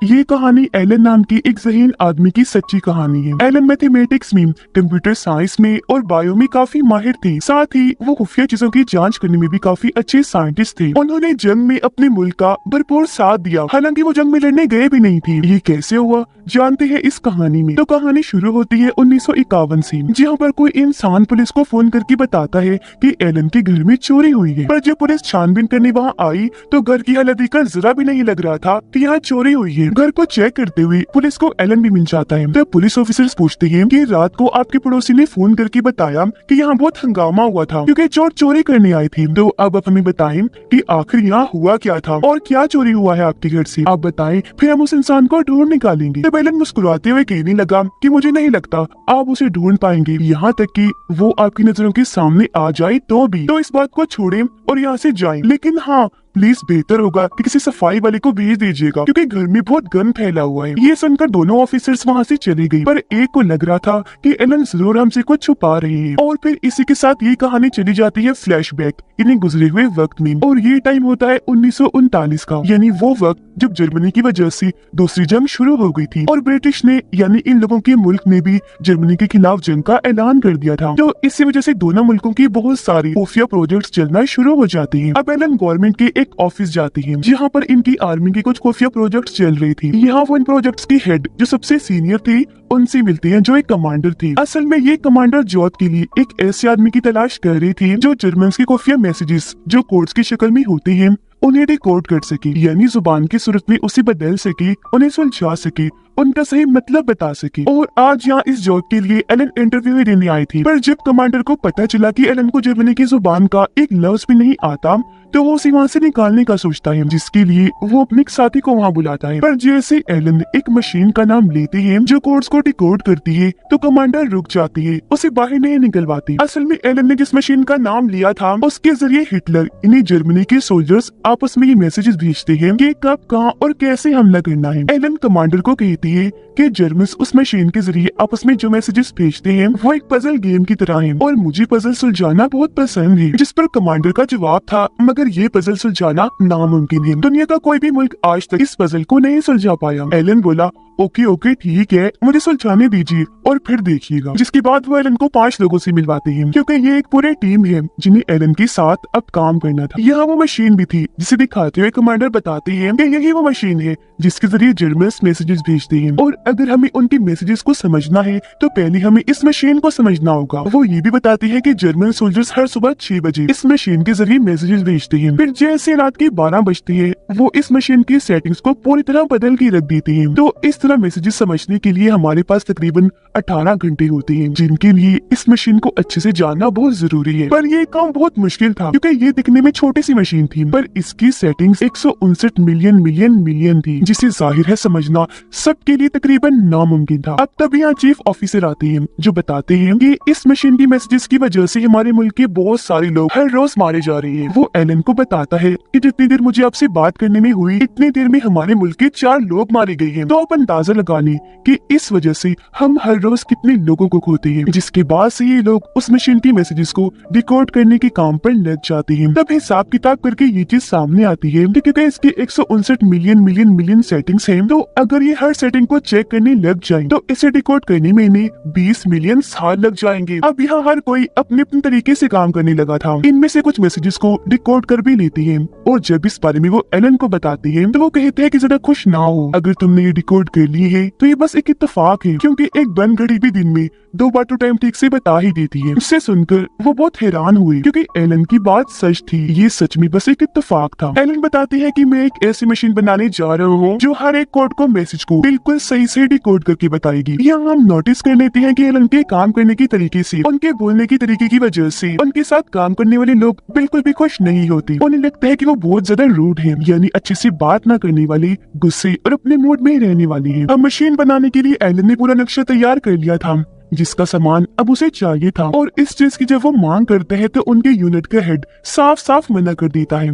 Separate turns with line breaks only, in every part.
ये कहानी एलन नाम की एक ज़हीन आदमी की सच्ची कहानी है। एलन मैथमेटिक्स में, कंप्यूटर साइंस में और बायो में काफी माहिर थे। साथ ही वो खुफिया चीजों की जांच करने में भी काफी अच्छे साइंटिस्ट थे। उन्होंने जंग में अपने मुल्क का भरपूर साथ दिया, हालांकि वो जंग में लड़ने गए भी नहीं थे। ये कैसे हुआ जानते हैं इस कहानी में। तो कहानी शुरू होती है 1951 से, जहाँ पर कोई इंसान पुलिस को फोन करके बताता है कि एलन के घर में चोरी हुई है। पर जब पुलिस छानबीन करने वहाँ आई तो घर की हालत देखकर जरा भी नहीं लग रहा था कि यहाँ चोरी हुई है। घर को चेक करते हुए पुलिस को एलन भी मिल जाता है। तब पुलिस ऑफिसर्स पूछते हैं कि रात को आपके पड़ोसी ने फोन करके बताया कि यहाँ बहुत हंगामा हुआ था क्योंकि चोर चोरी करने आए थे। तो अब आप हमें बताएं कि आखिर यहाँ हुआ क्या था और क्या चोरी हुआ है आपके घर से, आप बताएं, फिर हम उस इंसान को ढूंढ निकालेंगे। तब एलन मुस्कुराते हुए कहने लगा कि मुझे नहीं लगता आप उसे ढूंढ पाएंगे, यहाँ तक कि वो आपकी नजरों के सामने आ जाए तो भी। तो इस बात को छोड़ें और यहाँ से जाएं, लेकिन हाँ प्लीज बेहतर होगा कि किसी सफाई वाले को भेज दीजिएगा क्योंकि घर में बहुत गंद फैला हुआ है। ये सुनकर दोनों ऑफिसर्स वहाँ से चले गए, पर एक को लग रहा था कि एलन जरूर हमसे कुछ छुपा रहे हैं। और फिर इसी के साथ ये कहानी चली जाती है फ्लैशबैक इन्हें गुजरे हुए वक्त में। और ये टाइम होता है 1939 का, यानी वो वक्त जब जर्मनी की वजह से दूसरी जंग शुरू हो गई थी और ब्रिटिश ने यानी इन लोगों के मुल्क ने भी जर्मनी के खिलाफ जंग का ऐलान कर दिया था। तो इसी वजह से दोनों मुल्कों की बहुत सारी खुफिया प्रोजेक्ट्स चलना शुरू हो जाते हैं। अब एलन गवर्नमेंट के एक ऑफिस जाती है जहाँ पर इनकी आर्मी के कुछ खुफिया प्रोजेक्ट्स चल रही थी। यहाँ वो इन प्रोजेक्ट्स की हेड जो सबसे सीनियर थी उनसे मिलती हैं जो एक कमांडर थी। असल में ये कमांडर जॉब के लिए एक ऐसे आदमी की तलाश कर रही थी जो जर्मन्स के खुफिया मैसेजेस जो कोड्स की शक्ल में होते हैं उन्हें डिकोड कर सके, यानी जुबान की सूरत में उसे बदल सके, उन्हें सुलझा सके, उनका सही मतलब बता सके। और आज यहाँ इस जॉब के लिए एलन इंटरव्यू देने आई थी। पर जब कमांडर को पता चला कि एलन को जर्मनी की जुबान का एक लफ्ज भी नहीं आता तो वो उसे वहाँ से निकालने का सोचता है, जिसके लिए वो अपने एक साथी को वहाँ बुलाता है। पर जैसे एलन एक मशीन का नाम लेते हैं जो कोड्स को डिकोड करती है तो कमांडर रुक जाती है, उसे बाहर नहीं निकलवाती। असल में एलन ने जिस मशीन का नाम लिया था उसके जरिए हिटलर इन्हें जर्मनी के सोल्जर्स आपस में ये मैसेजेस भेजते हैं कि कब, कहाँ और कैसे हमला करना है। एलन कमांडर को कहती है कि जर्मन्स उस मशीन के जरिए आपस में जो मैसेजेस भेजते हैं वो एक पजल गेम की तरह है और मुझे पजल सुलझाना बहुत पसंद है। जिस पर कमांडर का जवाब था मगर ये पजल सुलझाना नामुमकिन है, दुनिया का कोई भी मुल्क आज तक इस पजल को नहीं सुलझा पाया। एलन बोला ओके ओके ठीक है, मुझे सुलझाने दीजिए और फिर देखिएगा। जिसके बाद वो एलन को 5 लोगों से मिलवाते हैं क्योंकि ये एक पूरे टीम है जिन्हें एलन के साथ अब काम करना था। यहाँ वो मशीन भी थी जिसे दिखाते हुए कमांडर बताते हैं कि यही वो मशीन है जिसके जरिए जर्मन्स मैसेजेस भेजते हैं और अगर हमें उनके मैसेजेस को समझना है तो पहले हमें इस मशीन को समझना होगा। वो ये भी बताते हैं कि जर्मन सोल्जर्स हर सुबह 6 बजे इस मशीन के जरिए मैसेजेस भेजते हैं। फिर जैसे रात के 12 बजते हैं वो इस मशीन की सेटिंग्स को पूरी तरह बदल के रख देते हैं। तो इस तरह मैसेजेस समझने के लिए हमारे पास तकरीबन 18 घंटे होते हैं, जिनके लिए इस मशीन को अच्छे से जानना बहुत जरूरी है। पर ये काम बहुत मुश्किल था क्योंकि ये दिखने में छोटी सी मशीन थी पर इसकी सेटिंग्स 159 मिलियन मिलियन मिलियन थी, जिसे जाहिर है समझना सबके लिए तकरीबन नामुमकिन था। अब तब यहाँ चीफ ऑफिसर आते हैं जो बताते हैं कि इस मशीन की मैसेजेस की वजह से हमारे मुल्क के बहुत सारे लोग हर रोज मारे जा रहे हैं। वो एलन को बताता है कि जितनी देर मुझे आपसे बात करने में हुई इतनी देर में हमारे मुल्क के 4 लोग मारे गए हैं। तो आप अंदाजा लगा लें कि इस वजह से हम हर रोज कितने लोगों को खोते हैं। जिसके बाद से ये लोग उस मशीन की मैसेजेस को डिकोड करने के काम पर लग जाते हैं। तब हिसाब किताब करके ये चीज सामने आती है कि क्योंकि इसके 159 मिलियन मिलियन मिलियन सेटिंग्स हैं, तो अगर ये हर सेटिंग को चेक करने लग जाए तो इसे डिकोड करने में इन्हें 20 मिलियन साल लग जाएंगे। अब यहाँ हर कोई अपने अपने तरीके से काम करने लगा था। इनमें से कुछ मैसेजेस को डिकोड कर भी लेते हैं और जब इस बारे में वो एलन को बताते हैं तो वो कहते हैं कि ज्यादा खुश ना हो, अगर तुमने ये डिकोड कर ली है तो ये बस एक इत्तेफाक है क्योंकि एक बंद घड़ी भी दिन में 2 बार तो टाइम ठीक से बता ही देती है। इससे सुनकर वो बहुत हैरान हुए क्योंकि एलन की बात सच थी, ये सच में बस एक इत्तेफाक था। एलन बताते हैं कि मैं एक ऐसी मशीन बनाने जा रहा हूँ जो हर एक कोड को मैसेज को बिल्कुल सही से डिकोड करके बताएगी। यहाँ हम नोटिस कर लेते हैं कि एलन के काम करने के तरीके से, उनके बोलने की तरीके की वजह से उनके साथ काम करने वाले लोग बिल्कुल भी खुश नहीं होते। उन्हें लगता है कि वो बहुत ज्यादा रूड है, यानी अच्छे से बात ना करने वाले, गुस्से और अपने मूड में ही रहने वाली है। अब मशीन बनाने के लिए एलन ने पूरा नक्शा तैयार कर लिया था जिसका सामान अब उसे चाहिए था और इस चीज की जब वो मांग करते हैं तो उनके यूनिट का हेड साफ साफ मना कर देता है।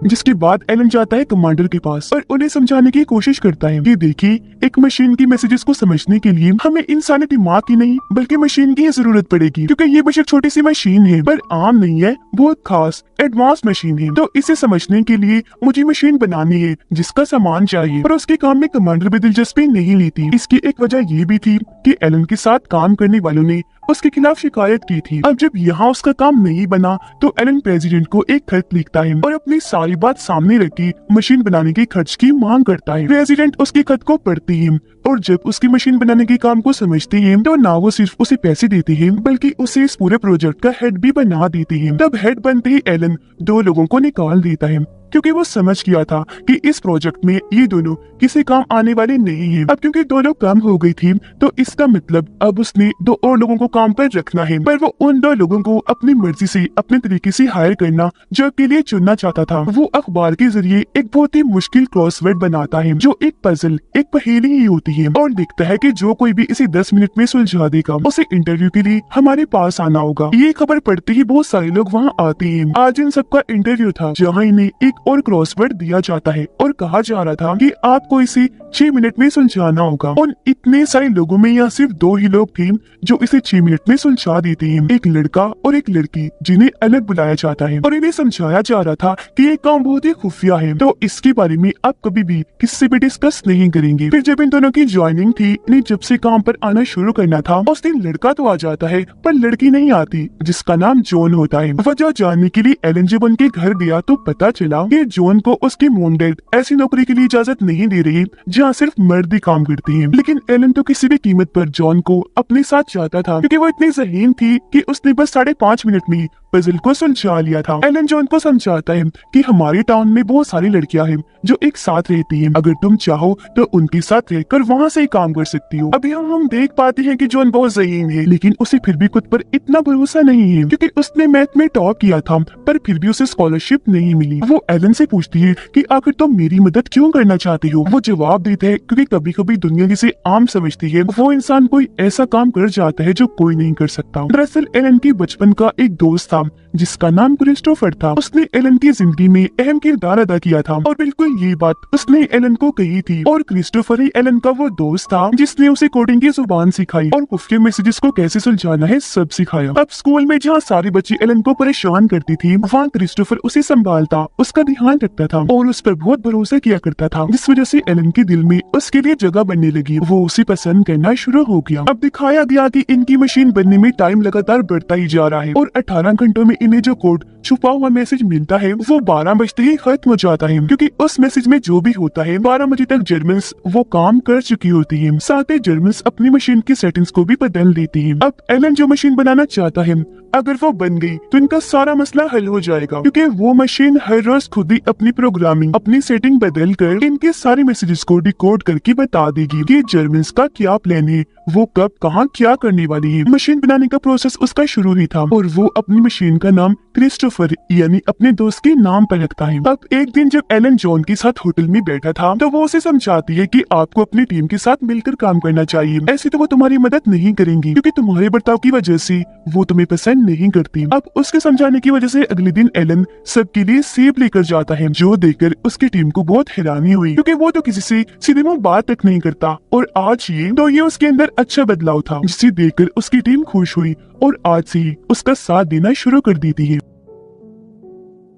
जिसके बाद एलन जाता है कमांडर के पास और उन्हें समझाने की कोशिश करता है कि देखिए, एक मशीन की मैसेजेस को समझने के लिए हमें इंसानी दिमाग की नहीं बल्कि मशीन की जरूरत पड़ेगी, क्योंकि ये बेशक छोटी सी मशीन है पर आम नहीं है, बहुत खास एडवांस मशीन है। तो इसे समझने के लिए मुझे मशीन बनानी है जिसका सामान चाहिए। पर उसके काम में कमांडर भी दिलचस्पी नहीं लेती। इसकी एक वजह ये भी थी कि एलन के साथ काम करने वालों ने उसके खिलाफ शिकायत की थी। अब जब यहाँ उसका काम नहीं बना तो एलन प्रेसिडेंट को एक खत लिखता है और अपनी सारी बात सामने रखी मशीन बनाने के खर्च की मांग करता है। प्रेसिडेंट उसके खत को पढ़ती है और जब उसकी मशीन बनाने के काम को समझती है तो ना वो सिर्फ उसे पैसे देती है बल्कि उसे इस पूरे प्रोजेक्ट का हेड भी बना देती है। तब हेड बनते ही एलन 2 लोगों को निकाल देता है क्योंकि वो समझ गया था कि इस प्रोजेक्ट में ये दोनों किसी काम आने वाले नहीं हैं। अब क्योंकि 2 लोग कम हो गई थी तो इसका मतलब अब उसने 2 और लोगों को काम पर रखना है, पर वो उन 2 लोगों को अपनी मर्जी से अपने तरीके से हायर करना जो के लिए चुनना चाहता था। वो अखबार के जरिए एक बहुत ही मुश्किल क्रॉसवर्ड बनाता है जो एक पजल, एक पहेली ही होती है और दिखता है कि जो कोई भी इसे 10 मिनट में सुलझा देगा उसे इंटरव्यू के लिए हमारे पास आना होगा। ये खबर पढ़ते ही बहुत सारे लोग वहाँ आते हैं। आज इन सबका इंटरव्यू था जहाँ इन्हें एक और क्रॉसवर्ड दिया जाता है और कहा जा रहा था कि आपको इसे 6 मिनट में सुलझाना होगा। और इतने सारे लोगों में यहाँ सिर्फ 2 ही लोग थे जो इसे 6 मिनट में सुलझा देते हैं, एक लड़का और एक लड़की जिन्हें अलग बुलाया जाता है और इन्हें समझाया जा रहा था कि ये काम बहुत ही खुफिया है तो इसके बारे में आप कभी भी किसी से भी डिस्कस नहीं करेंगे। फिर जब इन दोनों की ज्वाइनिंग थी, इन्हें जब से काम पर आना शुरू करना था उस दिन लड़का तो आ जाता है पर लड़की नहीं आती जिसका नाम जॉन होता है। वजह जानने के लिए एलन जब उनके घर गया तो पता चला कि जॉन को उसकी मॉम डैड ऐसी नौकरी के लिए इजाजत नहीं दे रही जहाँ सिर्फ मर्द ही काम करते हैं। लेकिन एलन तो किसी भी कीमत पर जॉन को अपने साथ चाहता था क्योंकि वो इतनी ज़हीन थी कि उसने बस 5.5 मिनट में पजल को सुलझा लिया था। एलन जॉन को समझाता है कि हमारे टाउन में बहुत सारी लड़कियां हैं जो एक साथ रहती हैं, अगर तुम चाहो तो उनके साथ रहकर वहाँ से ही काम कर सकती हो। अब यहाँ हम देख पाते हैं कि जॉन बहुत ज़हीन है लेकिन उसे फिर भी खुद पर इतना भरोसा नहीं है क्योंकि उसने मैथ में टॉप किया था पर फिर भी उसे स्कॉलरशिप नहीं मिली। वो एलन से पूछती है कि आखिर तुम मेरी मदद क्यों करना चाहती हो। वो जवाब देता है क्योंकि कभी कभी दुनिया जिसे आम समझती है वो इंसान कोई ऐसा काम कर जाता है जो कोई नहीं कर सकता। दरअसल एलन की बचपन का एक दोस्त था जिसका नाम क्रिस्टोफर था। उसने एलन की जिंदगी में अहम किरदार अदा किया था और बिल्कुल ये बात उसने एलन को कही थी और क्रिस्टोफर ही एलन का वो दोस्त था जिसने उसे कोडिंग की जुबान सिखाई और खुफिया मैसेजेस को कैसे सुलझाना है सब सिखाया। अब स्कूल में जहाँ सारे बच्चे एलन को परेशान करती थी वहाँ क्रिस्टोफर उसे संभालता, उसका ध्यान रखता था और उस पर बहुत भरोसा किया करता था, जिस वजह से एलन के दिल में उसके लिए जगह बनने लगी। वो उसे पसंद करना शुरू हो गया। अब दिखाया गया कि इनकी मशीन बनने में टाइम लगातार बढ़ता ही जा रहा है और 18 घंटों में इन्हें जो कोड छुपा हुआ मैसेज मिलता है वो 12 बजते ही खत्म हो जाता है क्योंकि उस मैसेज में जो भी होता है 12 बजे तक जर्मन्स वो काम कर चुकी होती है। साथ ही जर्मन्स अपनी मशीन की सेटिंग्स को भी बदल देती है। अब एलन जो मशीन बनाना चाहता है अगर वो बन गई तो इनका सारा मसला हल हो जाएगा क्योंकि वो मशीन हर रोज खुद ही अपनी प्रोग्रामिंग, अपनी सेटिंग बदल कर इनके सारे मैसेजेस को डिकोड करके बता देगी कि जर्मन्स का क्या प्लान है, वो कब कहाँ क्या करने वाली है। मशीन बनाने का प्रोसेस उसका शुरू ही था और वो अपनी मशीन का नाम क्रिस्टोफर यानी अपने दोस्त के नाम पर रखता है। अब एक दिन जब एलन जॉन के साथ होटल में बैठा था तो वो उसे समझाती है कि आपको अपनी टीम के साथ मिलकर काम करना चाहिए, ऐसे तो वो तुम्हारी मदद नहीं करेंगी क्योंकि तुम्हारे बर्ताव की वजह से वो तुम्हें पसंद नहीं करती। अब उसके समझाने की वजह से अगले दिन एलन सबके लिए सेब लेकर जाता है जो देखकर उसकी टीम को बहुत हैरानी हुई क्योंकि वो तो किसी से सीधे मुंह बात तक नहीं करता और आज ये उसके अंदर अच्छा बदलाव था जिसे देखकर उसकी टीम खुश हुई और आज से ही उसका साथ देना शुरू कर देती है।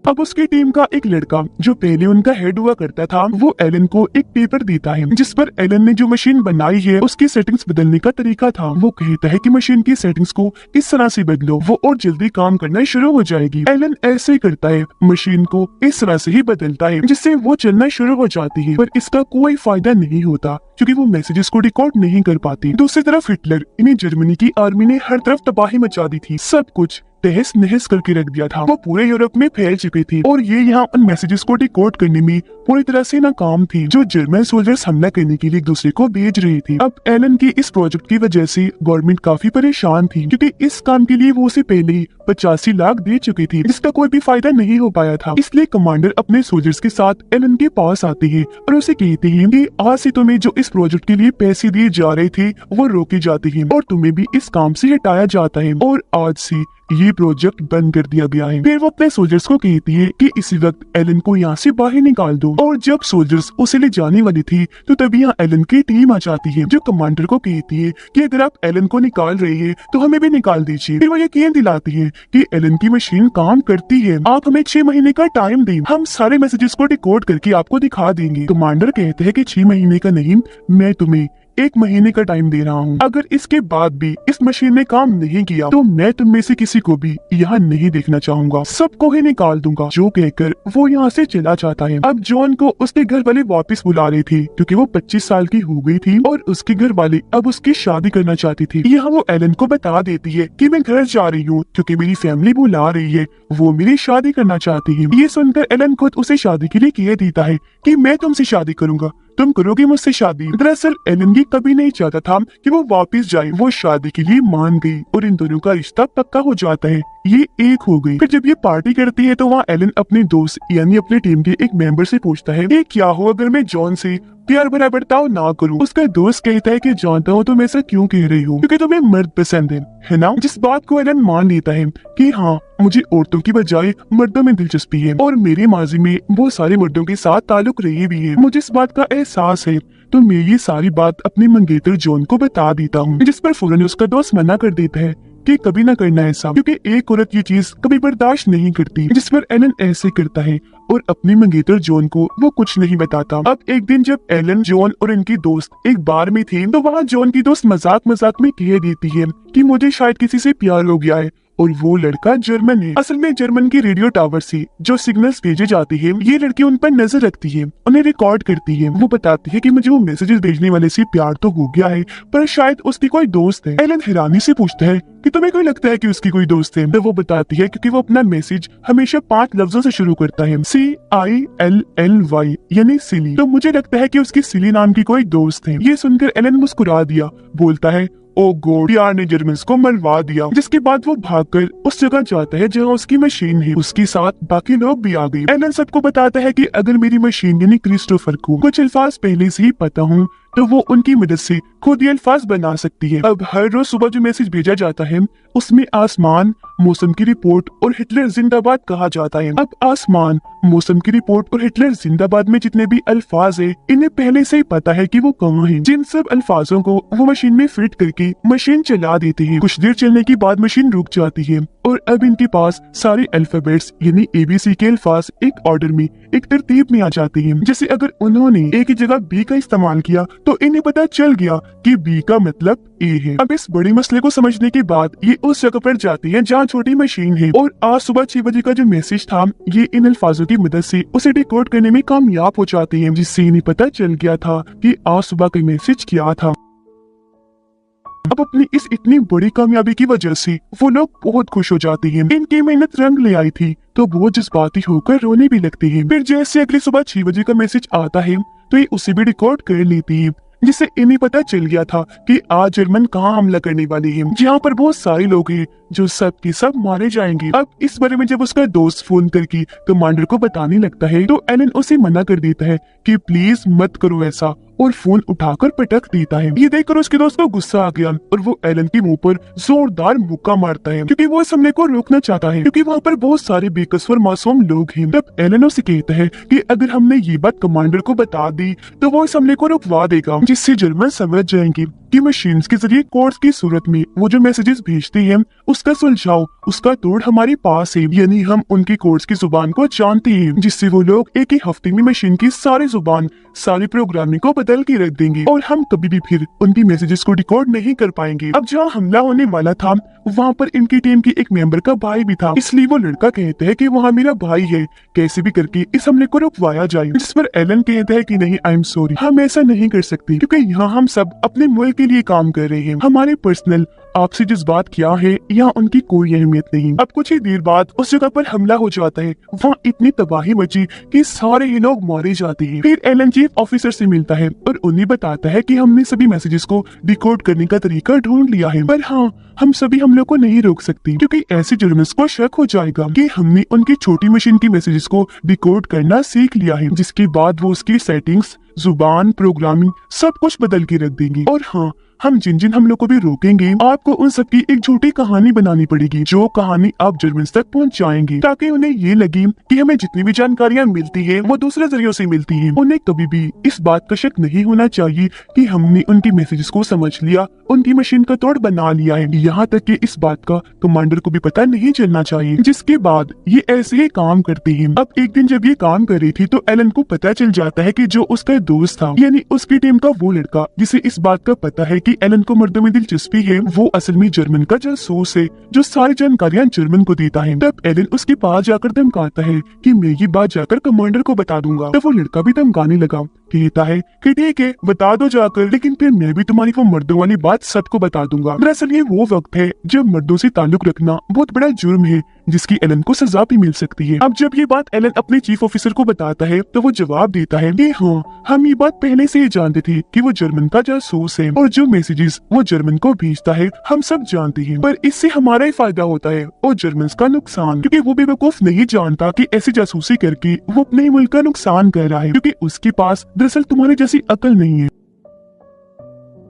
अब उसकी टीम का एक लड़का जो पहले उनका हेड हुआ करता था वो एलन को एक पेपर देता है जिस पर एलन ने जो मशीन बनाई है उसकी सेटिंग्स बदलने का तरीका था। वो कहता है कि मशीन की सेटिंग्स को इस तरह से बदलो वो और जल्दी काम करना शुरू हो जाएगी। एलन ऐसे ही करता है, मशीन को इस तरह से ही बदलता है जिससे वो चलना शुरू हो जाती है, पर इसका कोई फायदा नहीं होता क्योंकि वो मैसेजेस को रिकॉर्ड नहीं कर पाती। दूसरी तरफ हिटलर इन्हें जर्मनी की आर्मी ने हर तरफ तबाही मचा दी थी, सब कुछ तहस नहस करके रख दिया था। वो पूरे यूरोप में फैल चुके थे और ये यहाँ उन मैसेजेस को डिकोड करने में पूरी तरह से नाकाम थी, जो जर्मन सोल्जर्स हमला करने के लिए एक दूसरे को भेज रहे थे। अब एलन की इस प्रोजेक्ट की वजह से गवर्नमेंट काफी परेशान थी, क्योंकि इस काम के लिए वो उसे पहले ही 85 लाख दे चुकी थी, जिसका कोई भी फायदा नहीं हो पाया था। इसलिए कमांडर अपने सोल्जर्स के साथ एलन के पास आते हैं और उसे कहते हैं कि आज से तुम्हें जो इस प्रोजेक्ट के लिए पैसे दिए जा रहे थे वो रोके जाते हैं और तुम्हें भी इस काम से हटाया जाता है और आज से ये प्रोजेक्ट बंद कर दिया गया है। फिर वो अपने सोल्जर्स को कहती है कि इसी वक्त एलन को यहाँ से बाहर निकाल दो। और जब सोल्जर्स उसे ले जाने वाली थी तो तभी यहाँ एलन की टीम आ जाती है, जो कमांडर को कहती है कि अगर आप एलन को निकाल रही है तो हमें भी निकाल दीजिए। फिर वो यकीन दिलाती है कि एलन की मशीन काम करती है, आप हमें 6 महीने का टाइम दें, हम सारे मैसेजेस को डिकोड करके आपको दिखा देंगे। कमांडर कहते हैं कि 6 महीने का नहीं, मैं तुम्हें 1 महीने का टाइम दे रहा हूँ। अगर इसके बाद भी इस मशीन ने काम नहीं किया तो मैं तुम में से किसी को भी यहाँ नहीं देखना चाहूंगा, सबको ही निकाल दूंगा। जो कहकर वो यहाँ से चला जाता है। अब जॉन को उसके घर वाले वापस बुला रहे थे, क्योंकि वो 25 साल की हो गई थी और उसके घर वाले अब उसकी शादी करना चाहती थी। यहाँ वो एलन को बता देती है कि मैं घर जा रही हूँ क्योंकि मेरी फैमिली बुला रही है, वो मेरी शादी करना चाहती है। ये सुनकर एलन खुद उसे शादी के लिए कह देता है कि मैं तुमसे शादी करूंगा, तुम करोगे मुझसे शादी। दरअसल एलन ये कभी नहीं चाहता था कि वो वापस जाए। वो शादी के लिए मान गई और इन दोनों का रिश्ता पक्का हो जाता है। ये एक हो गई। फिर जब ये पार्टी करती है तो वहाँ एलन अपने दोस्त यानी अपने टीम के एक मेंबर से पूछता है कि क्या हो अगर मैं जॉन से प्यार भरा बर्ताव ना करूं। उसका दोस्त कहता है कि जानता हूँ तुम ऐसा क्यों कह रही हो, क्योंकि तुम्हें मर्द पसंद है ना। जिस बात को एलन मान लेता है कि हाँ मुझे औरतों की बजाय मर्दों में दिलचस्पी है और मेरे माजी में बहुत सारे मर्दों के साथ ताल्लुक रहे भी है, मुझे इस बात का एहसास है, तो मैं ये सारी बात अपने मंगेतर जॉन को बता देता हूँ। जिस पर फौरन उसका दोस्त मना कर देता है कि कभी ना करना ऐसा, क्योंकि एक औरत ये चीज कभी बर्दाश्त नहीं करती। जिस पर एलन ऐसे करता है और अपने मंगेतर जॉन को वो कुछ नहीं बताता। अब एक दिन जब एलन, जॉन और इनकी दोस्त एक बार में थे तो वहाँ जॉन की दोस्त मजाक मजाक में कह देती है कि मुझे शायद किसी से प्यार हो गया है और वो लड़का जर्मन है। असल में जर्मन की रेडियो टावर से जो सिग्नल्स भेजे जाते हैं ये लड़की उन पर नजर रखती है, उन्हें रिकॉर्ड करती है। वो बताती है कि मुझे वो मैसेजेस भेजने वाले से प्यार तो हो गया है पर शायद उसकी कोई दोस्त है। एलन हैरानी से पूछता है कि तुम्हें कोई लगता है कि उसकी कोई दोस्त है। तो वो बताती है क्योंकि वो अपना मैसेज हमेशा 5 लफ्जों से शुरू करता है, CILLY यानी सिली। तो मुझे लगता है कि उसकी सिली नाम की कोई दोस्त है। ये सुनकर एलन मुस्कुरा दिया, बोलता है ओ गॉड, प्यार ने जर्मन्स को मरवा दिया। जिसके बाद वो भागकर उस जगह जाता है जहाँ उसकी मशीन है। उसके साथ बाकी लोग भी आ गए। एलन सबको बताता है कि अगर मेरी मशीन यानी क्रिस्टोफर को कुछ अल्फाज पहले से ही पता हूँ तो वो उनकी मदद से खुद ये अल्फाज बना सकती है। अब हर रोज सुबह जो मैसेज भेजा जाता है उसमें आसमान, मौसम की रिपोर्ट और हिटलर जिंदाबाद कहा जाता है। अब आसमान, मौसम की रिपोर्ट और हिटलर जिंदाबाद में जितने भी अल्फाज है इन्हें पहले से ही पता है कि वो कहाँ हैं। जिन सब अल्फाजों को वो मशीन में फिट करके मशीन चला देते हैं। कुछ देर चलने के बाद मशीन रुक जाती है और अब इनके पास सारे अल्फाबेट्स यानी ABC के अल्फाज एक ऑर्डर में, एक तरतीब में आ जाते हैं। जैसे अगर उन्होंने एक ही जगह B का इस्तेमाल किया तो इन्हें पता चल गया कि B का मतलब A है। अब इस बड़े मसले को समझने के बाद ये उस जगह पर जाती है जहाँ छोटी मशीन है और आज सुबह 6 बजे का जो मैसेज था ये इन अल्फाजों की मदद से उसे डिकोड करने में कामयाब हो जाती है, जिससे इन्हें पता चल गया था कि आज सुबह का मैसेज क्या था। अब अपनी इस इतनी बड़ी कामयाबी की वजह से वो लोग बहुत खुश हो जाते हैं। इनकी मेहनत रंग ले आई थी तो वो जज्बाती होकर रोने भी लगते हैं। फिर जैसे अगली सुबह 6 बजे का मैसेज आता है तो ये उसे भी रिकॉर्ड कर लेती है, जिससे इन्हें पता चल गया था कि आज जर्मन कहाँ हमला करने वाली है, जहाँ पर बहुत सारे लोग हैं जो सब के सब मारे जाएंगे। अब इस बारे में जब उसका दोस्त फोन करके कमांडर को बताने लगता है तो एलन उसे मना कर देता है कि प्लीज मत करो ऐसा और फोन उठाकर पटक देता है। ये देखकर उसके दोस्त को गुस्सा आ गया और वो एलन के मुंह पर जोरदार मुक्का मारता है क्योंकि वो इस हमले को रोकना चाहता है, क्योंकि वहाँ पर बहुत सारे बेकसूर मासूम लोग हैं। तब एलन उसे कहता है कि अगर हमने ये बात कमांडर को बता दी तो वो इस हमले को रुकवा देगा, जिससे जर्मन समझ जाएंगे कि मशीन्स के जरिए कोड्स की सूरत में वो जो मैसेजेस भेजते हैं उसका सुलझाव, उसका तोड़ हमारे पास है, यानी हम उनकी कोड्स की जुबान को जानते हैं, जिससे वो लोग एक ही हफ्ते में मशीन की सारी जुबान, सारी प्रोग्रामिंग को बदल के रख देंगे और हम कभी भी फिर उनकी मैसेजेस को डिकोड नहीं कर पाएंगे। अब जहाँ हमला होने वाला था वहाँ पर इनकी टीम की एक मेंबर का भाई भी था, इसलिए वो लड़का कहता है कि वहाँ मेरा भाई है, कैसे भी करके इस हमले को रुकवाया जाए। जिस पर एलन कहता है कि नहीं, आई एम सॉरी, हम ऐसा नहीं कर सकते क्योंकि यहाँ हम सब अपने मुल्क के के लिए काम कर रहे हैं। हमारे पर्सनल आपसे जज्बात क्या है यहाँ उनकी कोई अहमियत नहीं। अब कुछ ही देर बाद उस जगह पर हमला हो जाता है। वहाँ इतनी तबाही मची कि सारे ही लोग मारे जाते हैं। फिर एलन चीफ ऑफिसर से मिलता है और उन्हें बताता है कि हमने सभी मैसेजेस को डिकोड करने का तरीका ढूंढ लिया है, पर हाँ, हम सभी हमलों को नहीं रोक सकते क्योंकि ऐसे जर्नलिस्ट को शक हो जाएगा कि हमने उनकी छोटी मशीन की मैसेजेस को डिकोड करना सीख लिया है, जिसके बाद वो उसकी सेटिंग्स, जुबान, प्रोग्रामिंग सब कुछ बदल के रख देंगे। और हाँ, हम जिन जिन हमलों को भी रोकेंगे आपको उन सब की एक झूठी कहानी बनानी पड़ेगी, जो कहानी आप जर्मन्स तक पहुंचाएंगे, ताकि उन्हें ये लगे कि हमें जितनी भी जानकारियां मिलती है वो दूसरे जरियों से मिलती है। उन्हें कभी भी इस बात का शक नहीं होना चाहिए कि हमने उनकी मैसेजेस को समझ लिया, उनकी मशीन का तोड़ बना लिया है। यहाँ तक कि इस बात का कमांडर को भी पता नहीं चलना चाहिए। जिसके बाद ये ऐसे ही काम करते हैं। अब एक दिन जब ये काम कर रही थी तो एलन को पता चल जाता है कि जो उसका दोस्त था, यानी उसकी टीम का वो लड़का जिसे इस बात का पता है कि एलन को मर्दों में दिलचस्पी है, वो असल में जर्मन का जासूस है जो सारी जानकारियां जर्मन को देता है। तब एलन उसके पास जाकर धमकाता है कि मैं ये बात जाकर कमांडर को बता दूंगा। तब वो लड़का भी धमकाने लगा, कहता है कि ठीक है बता दो जाकर, लेकिन फिर मैं भी तुम्हारी वो मर्दों वाली बात सबको बता दूंगा। दरअसल ये वो वक्त है जब मर्दों से ताल्लुक रखना बहुत बड़ा जुर्म है, जिसकी एलन को सजा भी मिल सकती है। अब जब ये बात एलन अपने चीफ ऑफिसर को बताता है तो वो जवाब देता है कि हाँ, हम ये बात पहले से ही जानते थे कि वो जर्मन का जासूस है और जो मैसेजेस वो जर्मन को भेजता है हम सब जानते हैं, पर इससे हमारा ही फायदा होता है और जर्मन का नुकसान, क्योंकि वो बेवकूफ नहीं जानता कि ऐसी जासूसी करके वो अपने ही मुल्क का नुकसान कर रहा है, क्योंकि उसके पास दरअसल तुम्हारे जैसी अकल नहीं है।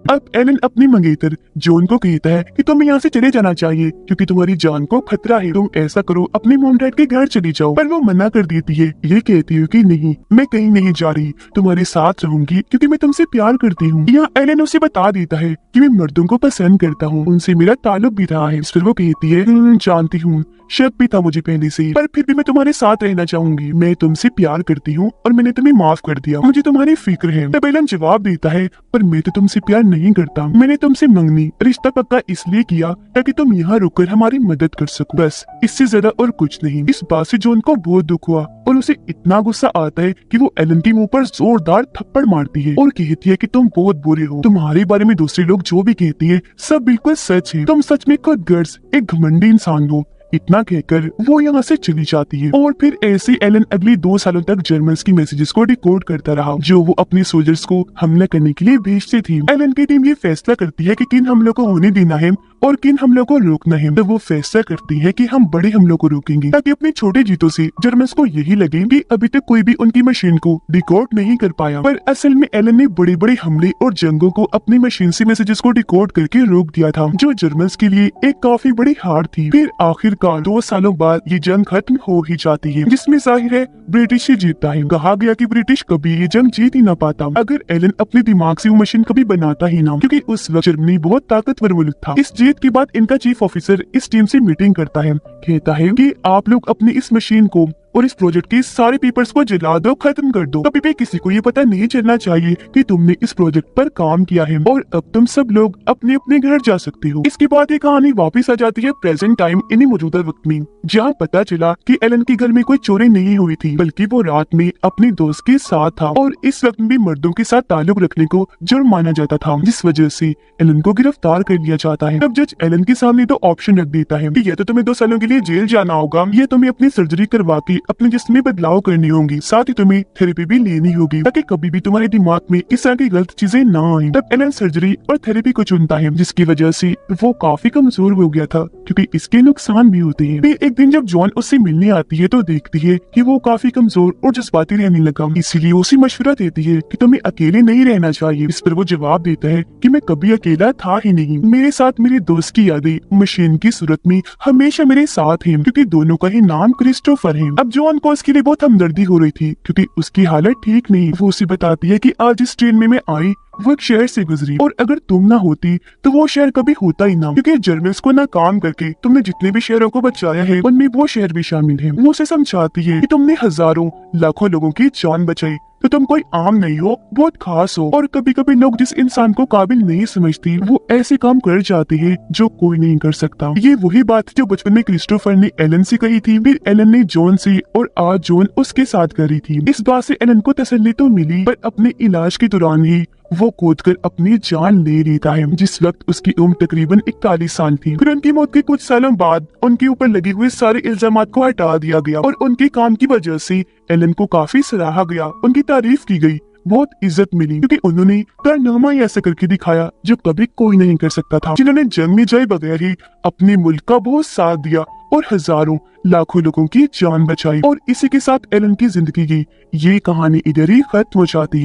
अब एलन अपनी मंगेतर जॉन को कहता है कि तुम्हें यहाँ से चले जाना चाहिए क्योंकि तुम्हारी जान को खतरा है। तुम ऐसा करो, अपने मॉम डैड के घर चली जाओ। पर वो मना कर देती है, ये कहती है कि नहीं, मैं कहीं नहीं जा रही, तुम्हारे साथ रहूंगी क्योंकि मैं तुमसे प्यार करती हूँ। यहाँ एलन उसे बता देता है कि मैं मर्दों को पसंद करता हूँ, उनसे मेरा ताल्लुक भी रहा है। फिर वो कहती है, जानती हूँ, शक भी था मुझे पहले से, पर फिर भी मैं तुम्हारे साथ रहना चाहूंगी। मैं तुमसे प्यार करती हूँ और मैंने तुम्हें माफ कर दिया, मुझे तुम्हारी फिक्र है। तब एलन जवाब देता है, पर मैं तो तुमसे प्यार नहीं करता, मैंने तुमसे मंगनी रिश्ता पक्का इसलिए किया ताकि तुम यहाँ रुककर हमारी मदद कर सको, बस इससे ज्यादा और कुछ नहीं। इस बात से जॉन को बहुत दुख हुआ और उसे इतना गुस्सा आता है कि वो एलन के मुंह पर जोरदार थप्पड़ मारती है और कहती है कि तुम बहुत बुरे हो, तुम्हारे बारे में दूसरे लोग जो भी कहती है सब बिल्कुल सच है, तुम सच में खुद गर्ज एक घमंडी इंसान हो। इतना कहकर वो यहाँ से चली जाती है और फिर ऐसे एलन अगले 2 सालों तक जर्मन्स की मैसेजेस को डिकोड करता रहा जो वो अपने सोल्जर्स को हमला करने के लिए भेजते थे। एलन की टीम ये फैसला करती है कि किन हमलों को होने देना है और किन हमलों को रोकना है। तो वो फैसला करती है कि हम बड़े हमलों को रोकेंगे ताकि अपने छोटे जीतों से जर्मन्स को यही लगे कि अभी तक कोई भी उनकी मशीन को डिकोड नहीं कर पाया। पर असल में एलन ने बड़े बड़े हमले और जंगों को अपनी मशीन से मैसेजेस को डिकोड करके रोक दिया था, जो जर्मन्स के लिए एक काफी बड़ी हार थी। फिर आखिरकार 2 सालों बाद ये जंग खत्म हो ही जाती है, जिसमें जाहिर है ब्रिटिश ही जीतता है। कहा गया कि ब्रिटिश कभी ये जंग जीत ही ना पाता अगर एलन अपने दिमाग से वो मशीन कभी बनाता ही ना, क्योंकि उस वक्त जर्मनी बहुत ताकतवर मुल्क था। इस जीत के बाद इनका चीफ ऑफिसर इस टीम से मीटिंग करता है, कहता है कि आप लोग अपनी इस मशीन को और इस प्रोजेक्ट के सारे पेपर्स को जला दो, खत्म कर दो। कभी भी किसी को ये पता नहीं चलना चाहिए कि तुमने इस प्रोजेक्ट पर काम किया है और अब तुम सब लोग अपने अपने घर जा सकते हो। इसके बाद ये कहानी वापस आ जाती है प्रेजेंट टाइम, इन्हीं मौजूदा वक्त में, जहाँ पता चला कि एलन के घर में कोई चोरी नहीं हुई थी बल्कि वो रात में अपने दोस्त के साथ था और इस वक्त भी मर्दों के साथ ताल्लुक रखने को जुर्म माना जाता था, जिस वजह से एलन को गिरफ्तार कर लिया जाता है। तब जज एलन के सामने 2 ऑप्शन रख देता है कि या तो तुम्हें 2 सालों के लिए जेल जाना होगा या तुम्हें अपनी सर्जरी करवा के अपने जिस्म में बदलाव करनी होंगी, साथ ही तुम्हें थेरेपी भी लेनी होगी ताकि कभी भी तुम्हारे दिमाग में इस तरह की गलत चीजें ना आए। तब एलन सर्जरी और थेरेपी को चुनता है, जिसकी वजह से वो काफी कमजोर हो गया था क्योंकि इसके नुकसान भी होते हैं। फिर एक दिन जब जॉन उससे मिलने आती है तो देखती है कि वो काफी कमजोर और जज्बाती रहने लगा, इसीलिए उसे मशवरा देती है कि तुम्हें अकेले नहीं रहना चाहिए। इस पर वो जवाब देता है कि मैं कभी अकेला था ही नहीं, मेरे साथ मेरे दोस्त की यादें मशीन की सूरत में हमेशा मेरे साथ है, क्योंकि दोनों का ही नाम क्रिस्टोफर है। अब जॉन को उसके लिए बहुत हमदर्दी हो रही थी क्योंकि उसकी हालत ठीक नहीं। वो उसे बताती है कि आज इस ट्रेन में मैं आई वो एक शहर से गुजरी और अगर तुम ना होती तो वो शहर कभी होता ही ना, क्योंकि जर्मन्स को ना काम करके तुमने जितने भी शहरों को बचाया है उनमें वो शहर भी शामिल है। वो उसे समझाती है कि तुमने हजारों लाखों लोगों की जान बचाई तो तुम कोई आम नहीं हो, बहुत खास हो और कभी कभी लोग जिस इंसान को काबिल नहीं समझती वो ऐसे काम कर जाते हैं जो कोई नहीं कर सकता। ये वही बात जो बचपन में क्रिस्टोफर ने एलन से कही थी, फिर एलन ने जॉन से और आज जॉन उसके साथ करी थी। इस बात से एलन को तसल्ली तो मिली, पर अपने इलाज के दौरान ही वो कूदकर अपनी जान ले लेता है, जिस वक्त उसकी उम्र तकरीबन 41 साल थी। फिर उनकी मौत के कुछ सालों बाद उनके ऊपर लगे हुए सारे इल्जामात को हटा दिया गया और उनके काम की वजह से एलन को काफी सराहा गया, उनकी तारीफ की गई, बहुत इज्जत मिली, क्योंकि उन्होंने कारनामा ही ऐसा करके दिखाया जो कभी कोई नहीं कर सकता था। जिन्होंने जंग में जाए बगैर ही अपने मुल्क का बहुत साथ दिया और हजारों लाखों लोगों की जान बचाई। और इसी के साथ एलन की जिंदगी की ये कहानी इधर ही खत्म हो जाती है।